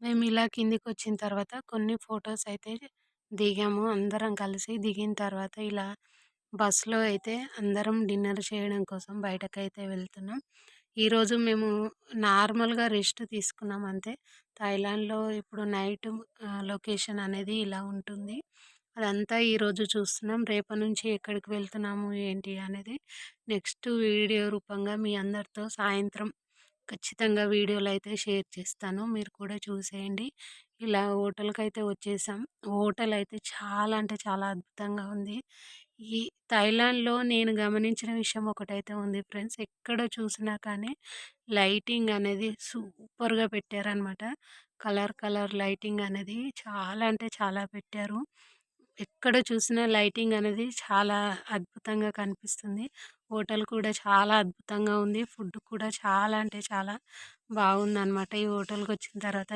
మేమిలా కిందికొచ్చిన తర్వాత కొన్ని ఫోటోస్ అయితే దిగాము. అందరం కలిసి దిగిన తర్వాత ఇలా బస్‌లో అయితే అందరం డిన్నర్ చేయడం కోసం బయటకైతే వెళ్తున్నాం. ఈరోజు మేము నార్మల్‌గా రెస్ట్ తీసుకున్నాం అంతే. థాయిలాండ్‌లో ఇప్పుడు నైట్ లొకేషన్ అనేది ఇలా ఉంటుంది. అదంతా ఈరోజు చూస్తున్నాం. రేపటి నుంచి ఎక్కడికి వెళ్తున్నాము ఏంటి అనేది నెక్స్ట్ వీడియో రూపంగా మీ అందరితో సాయంత్రం ఖచ్చితంగా వీడియోలైతే షేర్ చేస్తాను. మీరు కూడా చూసేయండి. ఇలా హోటల్‌కైతే వచ్చేసాం. హోటల్ అయితే చాలా అంటే చాలా అద్భుతంగా ఉంది. ఈ థాయిలాండ్‌లో నేను గమనించిన విషయం ఒకటైతే ఉంది ఫ్రెండ్స్. ఎక్కడ చూసినా కానీ లైటింగ్ అనేది సూపర్‌గా పెట్టారనమాట. కలర్ కలర్ లైటింగ్ అనేది చాలా అంటే చాలా పెట్టారు. ఎక్కడ చూసినా లైటింగ్ అనేది చాలా అద్భుతంగా కనిపిస్తుంది. హోటల్ కూడా చాలా అద్భుతంగా ఉంది. ఫుడ్ కూడా చాలా అంటే చాలా బాగుందనమాట. ఈ హోటల్‌కొచ్చిన తర్వాత